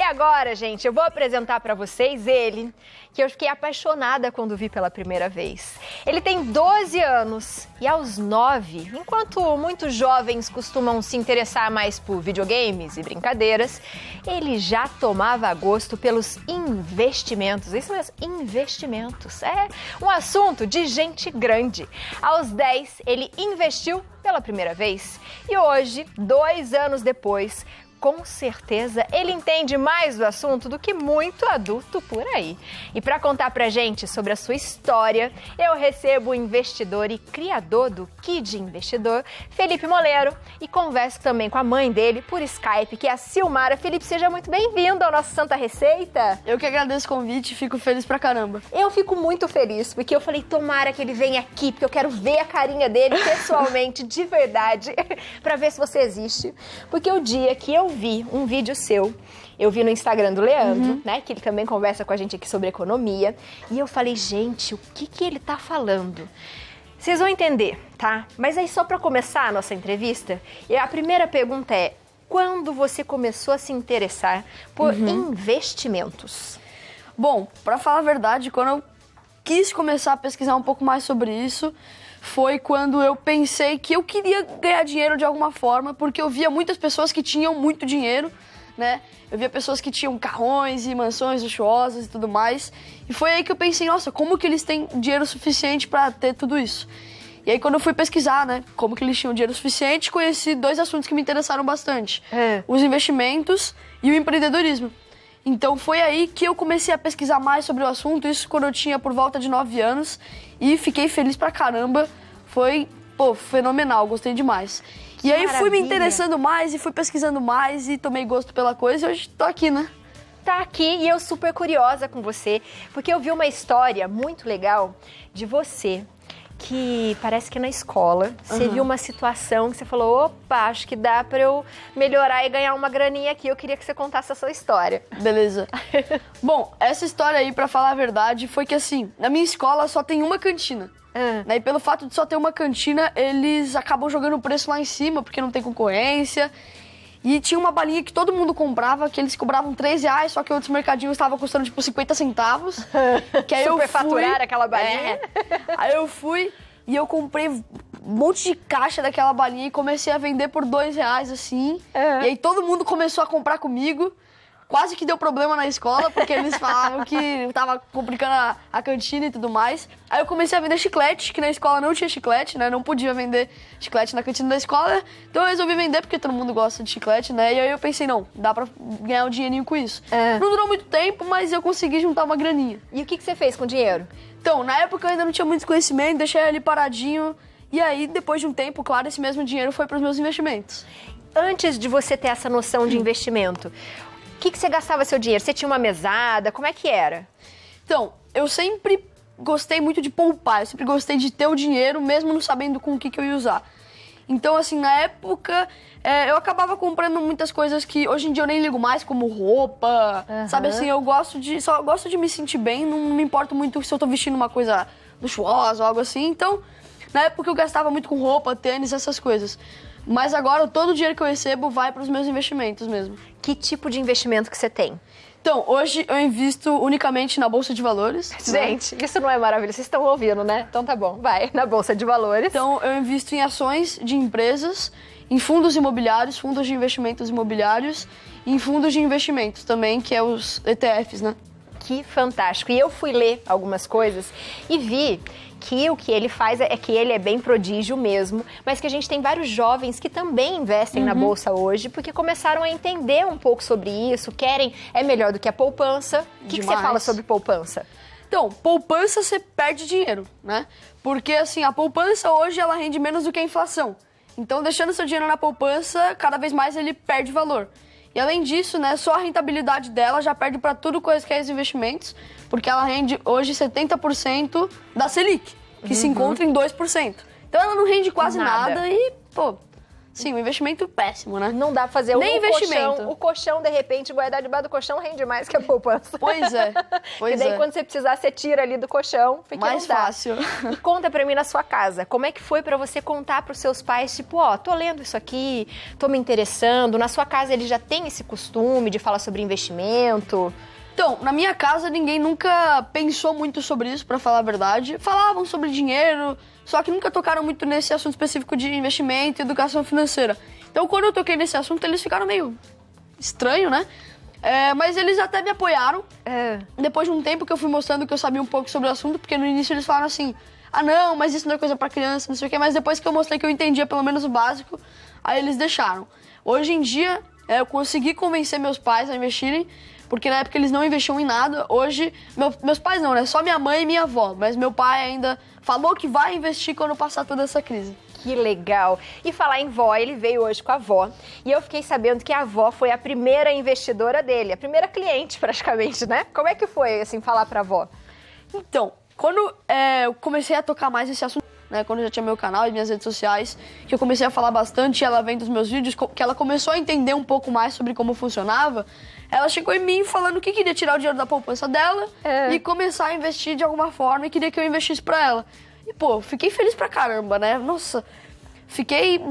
agora, gente, eu vou apresentar para vocês ele, que eu fiquei apaixonada quando vi pela primeira vez. Ele tem 12 anos e aos 9, enquanto muitos jovens costumam se interessar mais por videogames e brincadeiras, ele já tomava gosto pelos investimentos. Isso mesmo, investimentos. É um assunto de gente grande. Aos 10, ele investiu pela primeira vez e hoje, 2 anos depois, com certeza ele entende mais do assunto do que muito adulto por aí. E para contar pra gente sobre a sua história, eu recebo o investidor e criador do Kid Investidor, Felipe Moleiro, e converso também com a mãe dele por Skype, que é a Silmara. Felipe, seja muito bem-vindo ao nosso Santa Receita. Eu que agradeço o convite e fico feliz pra caramba. Eu fico muito feliz, porque eu falei, tomara que ele venha aqui, porque eu quero ver a carinha dele pessoalmente, de verdade, pra ver se você existe. Porque o dia que eu vi um vídeo seu, eu vi no Instagram do Leandro, né, que ele também conversa com a gente aqui sobre economia, e eu falei, gente, o que ele tá falando? Vocês vão entender, tá? Mas aí só para começar a nossa entrevista, a primeira pergunta é, quando você começou a se interessar por investimentos? Bom, pra falar a verdade, quando eu quis começar a pesquisar um pouco mais sobre isso, foi quando eu pensei que eu queria ganhar dinheiro de alguma forma, porque eu via muitas pessoas que tinham muito dinheiro, né? Eu via pessoas que tinham carrões e mansões luxuosas e tudo mais. E foi aí que eu pensei, nossa, como que eles têm dinheiro suficiente para ter tudo isso? E aí quando eu fui pesquisar, né, como que eles tinham dinheiro suficiente, conheci 2 assuntos que me interessaram bastante. Os investimentos e o empreendedorismo. Então foi aí que eu comecei a pesquisar mais sobre o assunto, isso quando eu tinha por volta de 9 anos, e fiquei feliz pra caramba. Foi, fenomenal, gostei demais. E aí fui me interessando mais e fui pesquisando mais e tomei gosto pela coisa e hoje tô aqui, né? Tá aqui e eu super curiosa com você, porque eu vi uma história muito legal de você, que parece que na escola você viu uma situação que você falou, opa, acho que dá pra eu melhorar e ganhar uma graninha aqui. Eu queria que você contasse a sua história. Beleza. Bom, essa história aí, pra falar a verdade, foi que assim, na minha escola só tem uma cantina. Né? E pelo fato de só ter uma cantina, eles acabam jogando o preço lá em cima, porque não tem concorrência. E tinha uma balinha que todo mundo comprava, que eles cobravam R$3, só que outros mercadinhos estavam custando tipo 50 centavos. Que aí Superfaturar aquela balinha. Aí eu fui e eu comprei um monte de caixa daquela balinha e comecei a vender por R$2, assim. E aí todo mundo começou a comprar comigo. Quase que deu problema na escola, porque eles falavam que tava complicando a cantina e tudo mais. Aí eu comecei a vender chiclete, que na escola não tinha chiclete, né? Não podia vender chiclete na cantina da escola. Então eu resolvi vender, porque todo mundo gosta de chiclete, né? E aí eu pensei, não, dá pra ganhar um dinheirinho com isso. Não durou muito tempo, mas eu consegui juntar uma graninha. E o que você fez com o dinheiro? Então, na época eu ainda não tinha muito conhecimento, deixei ele paradinho. E aí, depois de um tempo, claro, esse mesmo dinheiro foi pros meus investimentos. Antes de você ter essa noção de investimento, o que você gastava seu dinheiro? Você tinha uma mesada? Como é que era? Então, eu sempre gostei muito de poupar. Eu sempre gostei de ter o dinheiro, mesmo não sabendo com o que eu ia usar. Então, assim, na época, eu acabava comprando muitas coisas que hoje em dia eu nem ligo mais, como roupa. Sabe assim, só gosto de me sentir bem, não me importo muito se eu tô vestindo uma coisa luxuosa ou algo assim. Então, na época eu gastava muito com roupa, tênis, essas coisas. Mas agora, todo o dinheiro que eu recebo vai para os meus investimentos mesmo. Que tipo de investimento que você tem? Então, hoje eu invisto unicamente na Bolsa de Valores. Gente, isso não é maravilhoso. Vocês estão ouvindo, né? Então tá bom, vai, na Bolsa de Valores. Então, eu invisto em ações de empresas, em fundos imobiliários, fundos de investimentos imobiliários, e em fundos de investimentos também, que é os ETFs, né? Que fantástico. E eu fui ler algumas coisas e vi que o que ele faz é que ele é bem prodígio mesmo, mas que a gente tem vários jovens que também investem na Bolsa hoje, porque começaram a entender um pouco sobre isso, é melhor do que a poupança. O que você fala sobre poupança? Então, poupança você perde dinheiro, né? Porque, assim, a poupança hoje ela rende menos do que a inflação. Então, deixando seu dinheiro na poupança, cada vez mais ele perde valor. E além disso, né, só a rentabilidade dela já perde para tudo coisa que é os investimentos, porque ela rende hoje 70% da Selic, que se encontra em 2%. Então ela não rende quase nada e, Sim, um investimento péssimo, né? Não dá pra fazer Nem investimento. Colchão. O colchão, de repente, guardar debaixo do colchão rende mais que a poupança. Pois é, E daí, quando você precisar, você tira ali do colchão. Porque mais não dá. fácil. E conta pra mim na sua casa, como é que foi pra você contar pros seus pais, tipo, ó, tô lendo isso aqui, tô me interessando. Na sua casa, eles já têm esse costume de falar sobre investimento? Então, na minha casa, ninguém nunca pensou muito sobre isso, pra falar a verdade. Falavam sobre dinheiro, só que nunca tocaram muito nesse assunto específico de investimento e educação financeira. Então, quando eu toquei nesse assunto, eles ficaram meio estranho, né? Mas eles até me apoiaram. Depois de um tempo que eu fui mostrando que eu sabia um pouco sobre o assunto, porque no início eles falaram assim, ah não, mas isso não é coisa pra criança, não sei o quê. Mas depois que eu mostrei que eu entendia pelo menos o básico, aí eles deixaram. Hoje em dia, eu consegui convencer meus pais a investirem, porque na época eles não investiam em nada. Hoje, meus pais não, né? Só minha mãe e minha avó. Mas meu pai ainda falou que vai investir quando passar toda essa crise. Que legal. E falar em vó, ele veio hoje com a avó. E eu fiquei sabendo que a avó foi a primeira investidora dele, a primeira cliente praticamente, né? Como é que foi, assim, falar pra avó? Então, quando eu comecei a tocar mais nesse assunto, né, quando eu já tinha meu canal e minhas redes sociais, que eu comecei a falar bastante, ela vendo os meus vídeos, que ela começou a entender um pouco mais sobre como funcionava, ela chegou em mim falando que queria tirar o dinheiro da poupança dela e começar a investir de alguma forma e queria que eu investisse pra ela. E, pô, fiquei feliz pra caramba, né? Nossa, fiquei,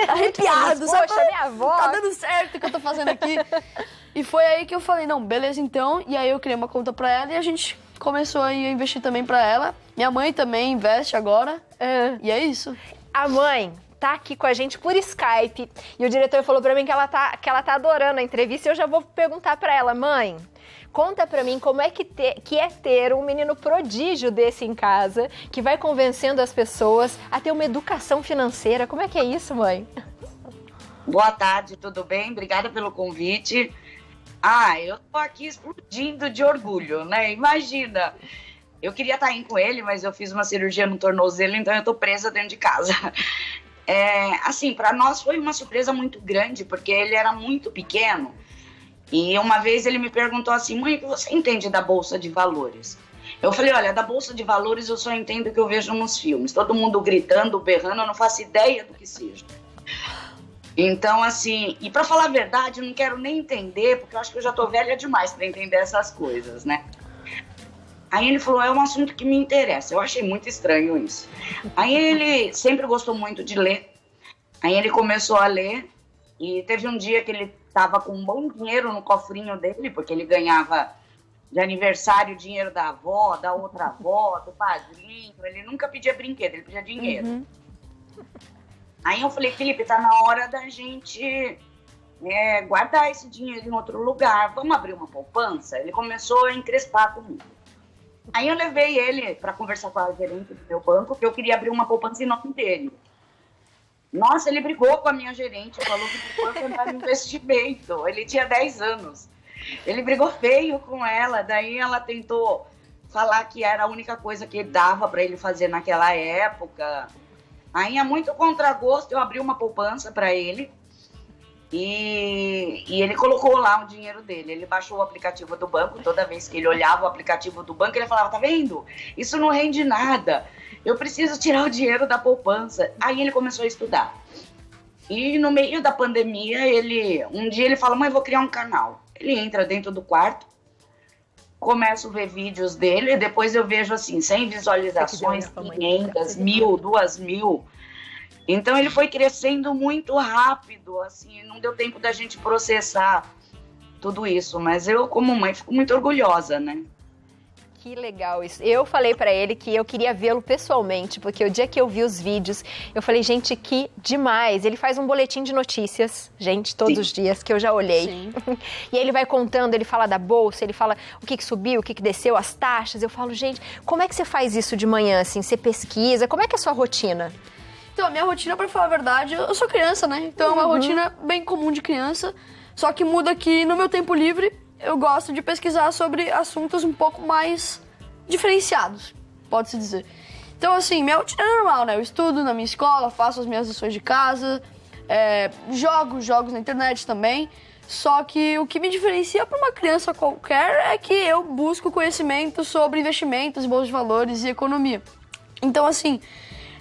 arrepiado, sabe? Poxa, minha avó! Tá dando certo o que eu tô fazendo aqui. E foi aí que eu falei, não, beleza então. E aí eu criei uma conta pra ela e a gente começou a investir também pra ela. Minha mãe também investe agora. E é isso. A mãe tá aqui com a gente por Skype. E o diretor falou pra mim que ela tá adorando a entrevista. E eu já vou perguntar pra ela, mãe, conta pra mim como é que é ter um menino prodígio desse em casa, que vai convencendo as pessoas a ter uma educação financeira. Como é que é isso, mãe? Boa tarde, tudo bem? Obrigada pelo convite. Eu tô aqui explodindo de orgulho, né? Imagina, eu queria estar indo com ele, mas eu fiz uma cirurgia no tornozelo, então eu tô presa dentro de casa. Assim, para nós foi uma surpresa muito grande, porque ele era muito pequeno. E uma vez ele me perguntou assim, mãe, o que você entende da Bolsa de Valores? Eu falei, olha, da Bolsa de Valores eu só entendo o que eu vejo nos filmes. Todo mundo gritando, berrando, eu não faço ideia do que seja. Então, assim, e pra falar a verdade, eu não quero nem entender, porque eu acho que eu já tô velha demais pra entender essas coisas, né? Aí ele falou, é um assunto que me interessa. Eu achei muito estranho isso. Aí ele sempre gostou muito de ler. Aí ele começou a ler e teve um dia que ele tava com um bom dinheiro no cofrinho dele, porque ele ganhava de aniversário o dinheiro da avó, da outra avó, do padrinho. Ele nunca pedia brinquedo, ele pedia dinheiro. Aí eu falei, Felipe, tá na hora da gente guardar esse dinheiro em outro lugar. Vamos abrir uma poupança? Ele começou a encrespar comigo. Aí eu levei ele para conversar com a gerente do meu banco, que eu queria abrir uma poupança em nome dele. Nossa, ele brigou com a minha gerente, falou que a poupança era investimento. Ele tinha 10 anos. Ele brigou feio com ela, daí ela tentou falar que era a única coisa que dava para ele fazer naquela época. Aí, muito contragosto, eu abri uma poupança para ele e ele colocou lá o dinheiro dele. Ele baixou o aplicativo do banco, toda vez que ele olhava o aplicativo do banco, ele falava, tá vendo? Isso não rende nada, eu preciso tirar o dinheiro da poupança. Aí ele começou a estudar. E no meio da pandemia, um dia ele fala, mãe, vou criar um canal. Ele entra dentro do quarto, começo a ver vídeos dele, e depois eu vejo assim, 100 visualizações, 500, 1.000, 2.000. Então ele foi crescendo muito rápido, assim, não deu tempo da gente processar tudo isso, mas eu, como mãe, fico muito orgulhosa, né? Que legal isso. Eu falei pra ele que eu queria vê-lo pessoalmente, porque o dia que eu vi os vídeos, eu falei, gente, que demais. Ele faz um boletim de notícias, gente, todos os dias, que eu já olhei. Sim. E ele vai contando, ele fala da bolsa, ele fala o que subiu, o que desceu, as taxas. Eu falo, gente, como é que você faz isso de manhã, assim? Você pesquisa? Como é que é a sua rotina? Então, a minha rotina, pra falar a verdade, eu sou criança, né? Então é uma rotina bem comum de criança, só que muda que no meu tempo livre eu gosto de pesquisar sobre assuntos um pouco mais diferenciados, pode-se dizer. Então, assim, minha rotina é normal, né? Eu estudo na minha escola, faço as minhas lições de casa, jogo jogos na internet também. Só que o que me diferencia para uma criança qualquer é que eu busco conhecimento sobre investimentos, bolsa de valores e economia. Então, assim,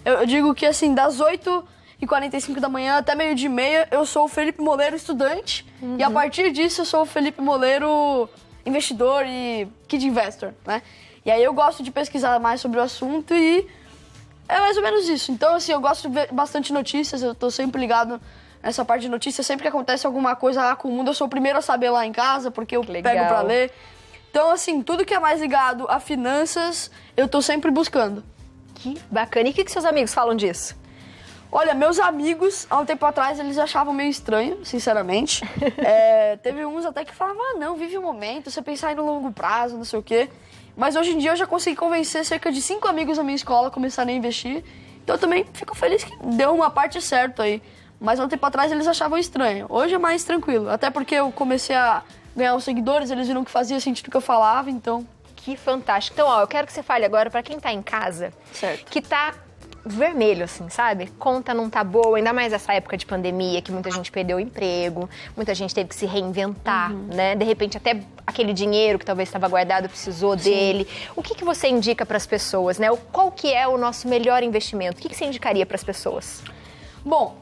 eu digo que, assim, das 8 7h45 da manhã até 12h30, eu sou o Felipe Moleiro estudante. E a partir disso, eu sou o Felipe Moleiro investidor e kid investor, né? E aí eu gosto de pesquisar mais sobre o assunto e é mais ou menos isso. Então, assim, eu gosto de ver bastante notícias, eu tô sempre ligado nessa parte de notícias. Sempre que acontece alguma coisa lá com o mundo, eu sou o primeiro a saber lá em casa, porque eu pego pra ler. Então, assim, tudo que é mais ligado a finanças, eu tô sempre buscando. Que bacana. E o que seus amigos falam disso? Olha, meus amigos, há um tempo atrás, eles achavam meio estranho, sinceramente. Teve uns até que falavam, não, vive o momento, você pensar em no longo prazo, não sei o quê. Mas hoje em dia eu já consegui convencer cerca de 5 amigos na minha escola a começarem a investir. Então eu também fico feliz que deu uma parte certa aí. Mas há um tempo atrás eles achavam estranho. Hoje é mais tranquilo, até porque eu comecei a ganhar os seguidores, eles viram que fazia sentido o que eu falava, então... Que fantástico. Então, ó, eu quero que você fale agora pra quem tá em casa, Certo. que tá vermelho, assim, sabe? Conta não tá boa, ainda mais essa época de pandemia, que muita gente perdeu o emprego, muita gente teve que se reinventar, né? De repente, até aquele dinheiro que talvez estava guardado precisou dele. O que você indica pras pessoas, né? Qual que é o nosso melhor investimento? O que você indicaria pras pessoas? Bom,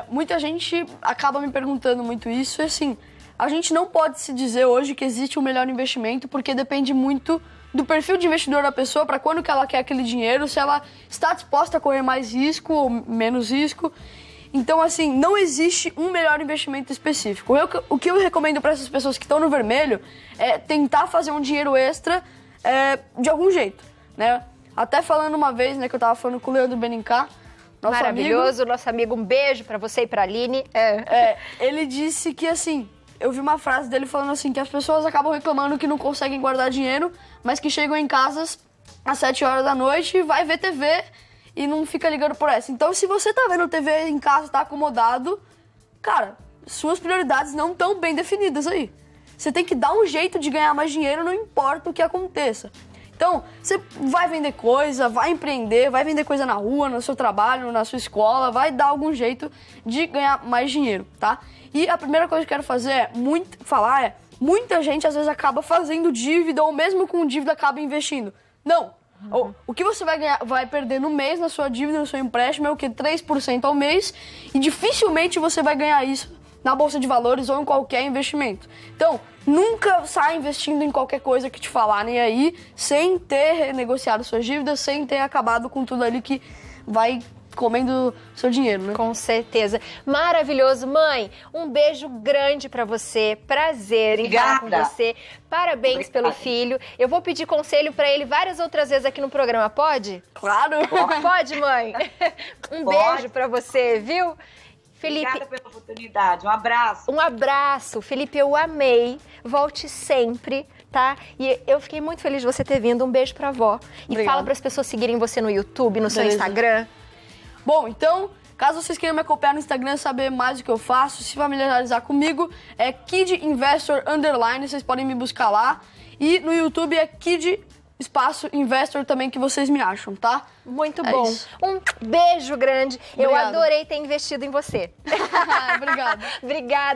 muita gente acaba me perguntando muito isso, e assim, a gente não pode se dizer hoje que existe um melhor investimento, porque depende muito do perfil de investidor da pessoa, para quando que ela quer aquele dinheiro, se ela está disposta a correr mais risco ou menos risco. Então, assim, não existe um melhor investimento específico. O que eu recomendo para essas pessoas que estão no vermelho é tentar fazer um dinheiro extra de algum jeito, né? Até falando uma vez, né, que eu tava falando com o Leandro Benincá, nosso maravilhoso, amigo, nosso amigo, um beijo para você e para a Aline. Ele disse que, assim, eu vi uma frase dele falando assim, que as pessoas acabam reclamando que não conseguem guardar dinheiro, mas que chegam em casa às 7 horas da noite e vai ver TV e não fica ligando por essa. Então, se você tá vendo TV em casa, tá acomodado, cara, suas prioridades não estão bem definidas aí. Você tem que dar um jeito de ganhar mais dinheiro, não importa o que aconteça. Então, você vai vender coisa, vai empreender, vai vender coisa na rua, no seu trabalho, na sua escola, vai dar algum jeito de ganhar mais dinheiro, tá? E a primeira coisa que eu quero fazer muita gente às vezes acaba fazendo dívida ou mesmo com dívida acaba investindo. Não. O que você vai perder no mês na sua dívida, no seu empréstimo é o que? 3% ao mês, e dificilmente você vai ganhar isso na bolsa de valores ou em qualquer investimento. Então, nunca saia investindo em qualquer coisa que te falarem aí, sem ter renegociado suas dívidas, sem ter acabado com tudo ali que vai comendo seu dinheiro, né? Com certeza. Maravilhoso. Mãe, um beijo grande pra você. Prazer em falar com você. Parabéns pelo filho. Eu vou pedir conselho pra ele várias outras vezes aqui no programa. Pode? Claro. Pode, mãe? Beijo pra você, viu? Felipe, obrigada pela oportunidade. Um abraço. Um abraço. Felipe, eu amei. Volte sempre, tá? E eu fiquei muito feliz de você ter vindo. Um beijo pra avó. E fala para as pessoas seguirem você no YouTube, no seu Instagram. Bom, então, caso vocês queiram me acompanhar no Instagram, saber mais do que eu faço, se familiarizar comigo, é Kid Investor _, vocês podem me buscar lá. E no YouTube é Kid Investor também, que vocês me acham, tá? Muito bom. Isso. Um beijo grande. Obrigada. Eu adorei ter investido em você. Obrigada. Obrigada.